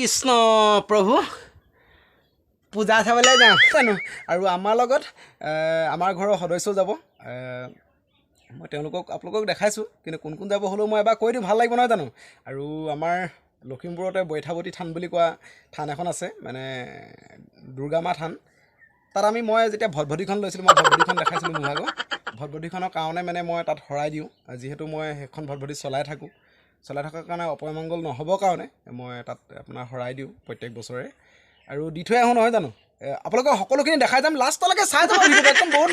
কৃষ্ণ প্ৰভু পূজা চাবলৈ যাওঁ জানো আৰু আমাৰ লগত আমাৰ ঘৰৰ সদস্য যাব মই তেওঁলোকক আপোনালোকক দেখাইছোঁ কিন্তু কোন কোন যাব হ'লেও মই এবাৰ কৈ দিওঁ ভাল লাগিব নহয় জানো আৰু আমাৰ লখিমপুৰতে বৈঠাৱতী থান বুলি কোৱা থান এখন আছে মানে দুৰ্গা মা থান তাত মই যেতিয়া ভটভটিখন লৈছিলোঁ মই ভটভটিখন দেখাইছিলোঁ মোৰ ভাগৰ ভটভটিখনৰ কাৰণে মানে মই তাত শৰাই দিওঁ যিহেতু মই সেইখন ভটভটি চলাই থকাৰ কাৰণে অপমংগল নহ'বৰ কাৰণে মই তাত আপোনাৰ শৰাই দিওঁ প্ৰত্যেক বছৰে আৰু দি থৈ আহোঁ নহয় জানো আপোনালোকক সকলোখিনি দেখাই যাম লাষ্টলৈকে চাই যাব একদম বহুত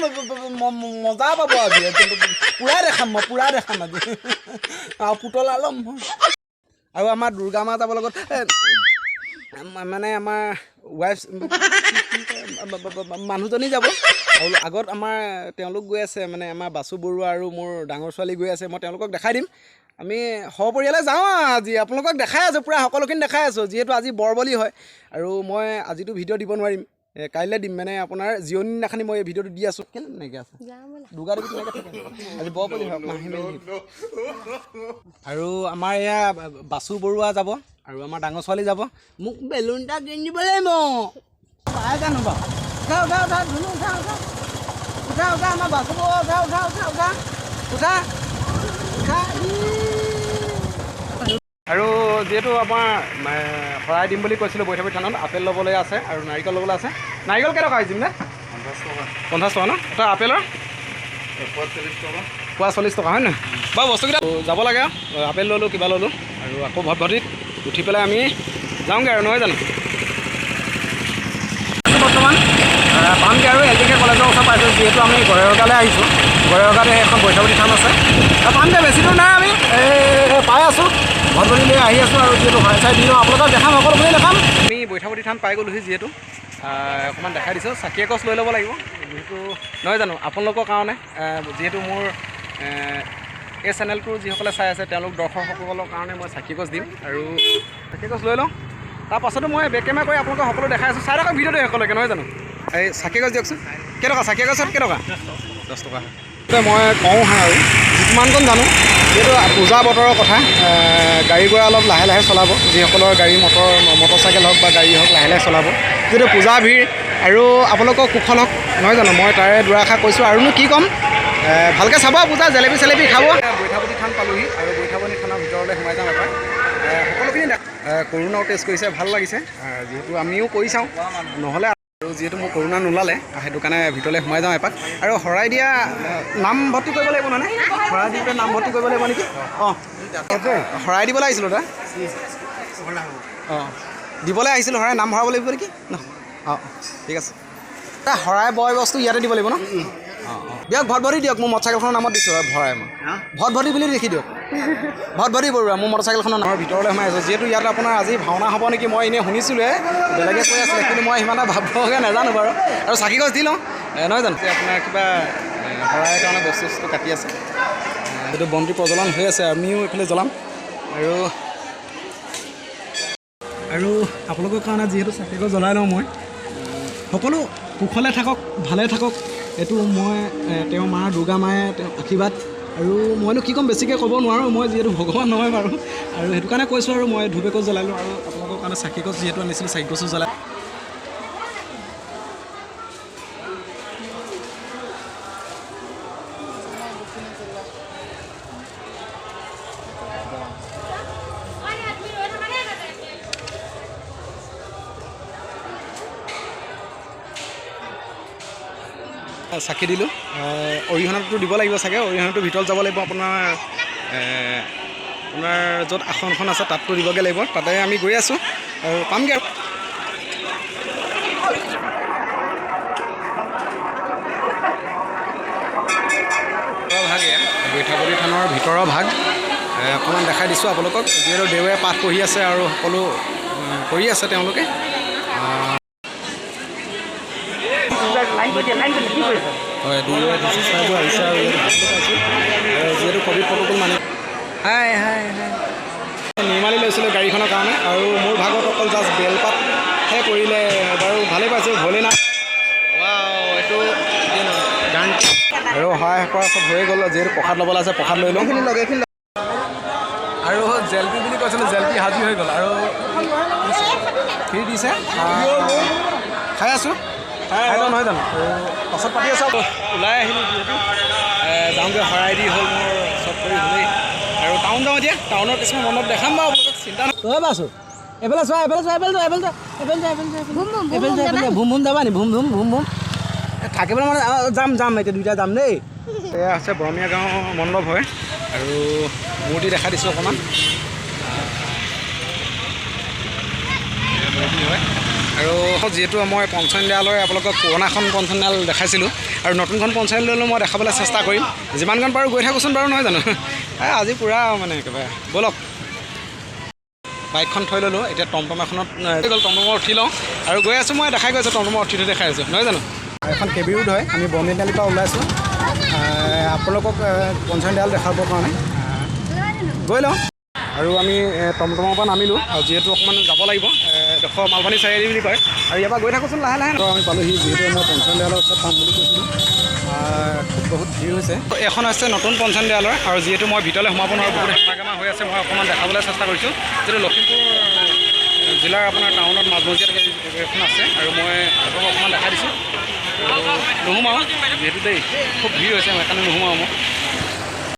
মজা পাব আজি পূৰা দেখাম আজি আৰু পুতলা ল'ম আৰু আমাৰ দুৰ্গা মা যাব লগত মানে আমাৰ ৱাইফ মানুহজনী যাব আৰু আগত আমাৰ তেওঁলোক গৈ আছে মানে আমাৰ বাসু বৰুৱা আৰু মোৰ ডাঙৰ ছোৱালী গৈ আছে মই তেওঁলোকক দেখাই দিম আমি সপৰিয়ালে যাওঁ আজি আপোনালোকক দেখাই আছোঁ পূৰা সকলোখিনি দেখাই আছোঁ যিহেতু আজি বৰবলি হয় আৰু মই আজিতো ভিডিঅ' দিব নোৱাৰিম কাইলৈ দিম মানে আপোনাৰ জিৰণি দিনাখনি মই এই ভিডিঅ'টো দি আছোঁ কেলৈ তেনেকৈ আছে দুৰ্গা দেৱী তেনেকৈ থাকে আজি বৰবলি হওক আৰু আমাৰ এয়া বাসু বৰুৱা যাব আৰু আমাৰ ডাঙৰ ছোৱালী যাব মোক বেলুন এটা কিনি দিব লাগিব পাই জানো বাৰু উঠা আমাৰ বাসু বৰুৱা উঠা আৰু যিহেতু আমাৰ শৰাই দিম বুলি কৈছিলোঁ বৈঠাৱতী থানত আপেল ল'বলৈ আছে আৰু নাৰিকল ল'বলৈ আছে নাৰিকল কেইটকা আহিছিল নে 50 টকা ন এটা আপেলৰ 40 টকা হয় নহয় বাৰু বস্তুকেইটা যাব লাগে আপেল ল'লোঁ কিবা ল'লোঁ আৰু আকৌ ভটভটিত উঠি পেলাই আমি যাওঁগৈ আৰু নহয় জানো বৰ্তমান পামগৈ আৰু LTK কলেজৰ ওচৰত পাইছোঁ যিহেতু আমি গড়েৰগাঁৱলৈ আহিছোঁ গড়েৰগাঁৱত এখন বৈঠাৱতী থান আছে পামগৈ বেছি দূৰ নাই আমি পাই আছোঁ ভটভটি লৈ আহি আছোঁ আৰু যিহেতু শৰাই চাই দি লওঁ আপোনালোকক দেখাম সকলোখিনি দেখাম আমি বৈঠাৱতী থান পাই গ'লোহি যিহেতু অকণমান দেখাই দিছোঁ চাকি এগছ লৈ ল'ব লাগিব যিহেতু নহয় জানো আপোনালোকৰ কাৰণে যিহেতু মোৰ এই চেনেলটো যিসকলে চাই আছে তেওঁলোক দৰ্শকসকলৰ কাৰণে মই চাকি এগছ দিম আৰু চাকি এগছ লৈ লওঁ তাৰ পাছতো মই বেক কেমেৰা কৰি আপোনালোকক সকলো দেখাই আছোঁ চাই থাকক ভিডিঅ'টো শেষলৈকে নহয় জানো এই চাকি এগছ দিয়কচোন কেইটকা চাকি এগছত কেইটকা 10 টকা মই কওঁ আৰু যিমানকণ জানো যিহেতু পূজা বতৰৰ কথা গাড়ী ঘোঁৰা অলপ লাহে লাহে চলাব যিসকলৰ গাড়ী মটৰচাইকেল হওক বা গাড়ী হওক লাহে লাহে চলাব যিহেতু পূজা ভিৰ আৰু আপোনালোকৰ কুশল হওক নহয় জানো মই তাৰে দুআষাৰ কৈছোঁ আৰুনো কি ক'ম ভালকৈ চাব পূজা জেলেপি চেলেপি খাব বৈঠাৱতী থান পালোহি আৰু বৈঠাৱতী থানৰ ভিতৰলৈ সোমাই যাম এবাৰ সকলোখিনি কৰোণাও টেষ্ট কৰিছে ভাল লাগিছে যিহেতু আমিও কৰি চাওঁ নহ'লে আৰু যিহেতু মোৰ কৰোণা নোলালে সেইটো কাৰণে ভিতৰলৈ সোমাই যাওঁ এপাক আৰু শৰাই দিয়া নাম ভৰ্তি কৰিব লাগিব নহয় শৰাই দিওঁতে নাম ভৰ্তি কৰিব লাগিব নেকি অঁ শৰাই দিবলৈ আহিছিলোঁ দাদা অঁ দিবলৈ আহিছিলোঁ শৰাই নাম ভৰাব লাগিব নেকি ন অঁ ঠিক আছে শৰাই বয় বস্তু ইয়াতে দিব লাগিব ন অঁ দিয়ক ভটভটি দিয়ক মোৰ মটৰচাইকেলখনৰ নামত দিছোঁ ভৰাই মই ভটভটি বুলি লিখি দিয়ক ভটভটি বৰুৱা মোৰ মটৰচাইকেলখনৰ নামৰ ভিতৰলৈ সোমাই আছোঁ যিহেতু ইয়াত আপোনাৰ আজি ভাওনা হ'ব নেকি মই এনেই শুনিছিলোঁ বেলেগে কৈ আছিলে কিন্তু মই সিমান এটা ভাবকৈ নাজানো বাৰু আৰু চাকি গছ দি লওঁ নহয় জানো আপোনাৰ কিবা শৰাই কাৰণে বস্তু কাটি আছে সেইটো বন্তি প্ৰজ্বলন হৈ আছে আমিও এইফালে জ্বলাম আৰু আপোনালোকৰ কাৰণে যিহেতু চাকি গছ জ্বলাই লওঁ মই সকলো কুশলে থাকক ভালে থাকক এইটো মই তেওঁ মা দুৰ্গা মায়ে তেওঁ আশীৰ্বাদ আৰু মইনো কি ক'ম বেছিকৈ ক'ব নোৱাৰোঁ মই যিহেতু ভগৱান নহয় বাৰু আৰু সেইটো কাৰণে কৈছোঁ আৰু মই ধূপ এগছ জ্বলালোঁ আৰু আপোনালোকৰ কাৰণে চাকি গছ যিহেতু আনিছিলোঁ চাকি গছো জ্বলাই চাকি দিলোঁ অৰিহণাটো দিব লাগিব চাগে অৰিহণাটোৰ ভিতৰত যাব লাগিব আপোনাৰ য'ত আসনখন আছে তাততো দিবগৈ লাগিব তাতে আমি গৈ আছোঁ আৰু পামগৈ আৰু ভাগ এয়া বৈঠাৱতী থানৰ ভিতৰৰ ভাগ অকণমান দেখাই দিছোঁ আপোনালোকক যিহেতু দেওৰে পাঠ পঢ়ি আছে আৰু সকলো কৰি আছে তেওঁলোকে হয় আহিছে আৰু যিহেতু ক'ভিড প্ৰট'কল মানি নিৰ্মালি লৈছিলোঁ গাড়ীখনৰ কাৰণে আৰু মোৰ ভাগত অকল জাষ্ট বেলপাতহে কৰিলে বাৰু ভালেই পাইছোঁ ভলে না এইটো গান আৰু সহায় কৰা চব হৈ গ'ল যিহেতু প্ৰসাদ ল'বলৈ আছে প্ৰসাদ লৈ লওঁ আৰু জেলপি বুলি কৈছিলোঁ জেলপি সাজি হৈ গ'ল আৰু খিৰি দিছে খাই আছোঁ খাই নহয় জানো পাছত পাতি আছোঁ ওলাই আহিলোঁ যিহেতু যাওঁগৈ শৰাইদি হ'ল মোৰ চব কৰি হ'লেই আৰু টাউন যাওঁ এতিয়া টাউনৰ কিছুমান মনত দেখাম বাৰু আপোনালোকক চিন্তা তই পাইছোঁ এইফালে চোৱা ভুম ভুম যাবা নি ভুম ভুম থাকিবলৈ মানে যাম এতিয়া দুইটা যাম দেই এয়া আছে বৰমীয়া গাঁও মণ্ডপ হয় আৰু মূৰ্তি দেখা দিছোঁ অকণমান হয় আৰু যিহেতু মই পঞ্চনীয়ালয় আপোনালোকক পুৰণাখন পঞ্চনীয়াল দেখাইছিলোঁ আৰু নতুনখন পঞ্চনীয়ালয়লৈ মই দেখাবলৈ চেষ্টা কৰিম যিমানখন পাৰোঁ গৈ থাকোঁচোন বাৰু নহয় জানো আজি পূৰা মানে একেবাৰে ব'লক বাইকখন থৈ ল'লোঁ এতিয়া টমটম এখনত গ'ল টমটমত উঠি লওঁ আৰু গৈ আছোঁ মই দেখাই গৈছোঁ টমটমত উঠি দেখাই আছোঁ নহয় জানো এখন কেবি ৰোড হয় আমি বৰ্মী তিনিআলিৰ পৰা ওলাইছোঁ আপোনালোকক পঞ্চনীয়াল দেখাবৰ কাৰণে গৈ লওঁ আৰু আমি টমটমৰ পৰা নামিলোঁ আৰু যিহেতু অকণমান যাব লাগিব এডোখৰ মালপানী চাৰিআলি বুলি কয় আৰু ইয়াৰ পৰা গৈ থাকোঁচোন লাহে লাহে আমি পালোঁহি যিহেতু মই পঞ্চনীয়ালয়ৰ ওচৰত পাম বুলি কৈছিলোঁ খুব বহুত ভিৰ হৈছে এখন হৈছে নতুন পঞ্চনীয়ালয় আৰু যিহেতু মই ভিতৰলৈ সোমাব নোৱাৰোঁ বহুত হেমাগেমা হৈ আছে মই অকণমান দেখাবলৈ চেষ্টা কৰিছোঁ যিহেতু লখিমপুৰ জিলাৰ আপোনাৰ টাউনত মাজমজিয়াত এখন আছে আৰু মই আপোনালোকক অকণমান দেখাই দিছোঁ নোসোমাওঁ যিহেতু দেই খুব ভিৰ হৈছে সেইকাৰণে নোসোমাওঁ মই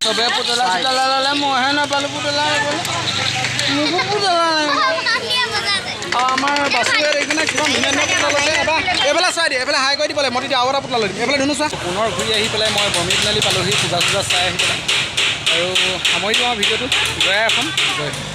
চবে পুতলা চুতলা ল'লে মইহে নাপালোঁ পুতলা মোকো পুতলা আমাৰ বাছুৱে এইখনে কিমান ধুনীয়া ধুনীয়া পুতলা লৈছে এবাৰ এইফালে চাই দিয়ে এইফালে হাই কৰি দিব লাগে মই তেতিয়া আৰু এটা পুতলা লৈ দিম এইফালে ধুনু চোৱা পুনৰ ঘূৰি আহি পেলাই মই বৰ্মী তিনিআলি পালোঁহি পূজা চূজা চাই আহি পেলাই আৰু সামৰি দিওঁ আৰু ভিডিঅ'টো জয় এখন জয়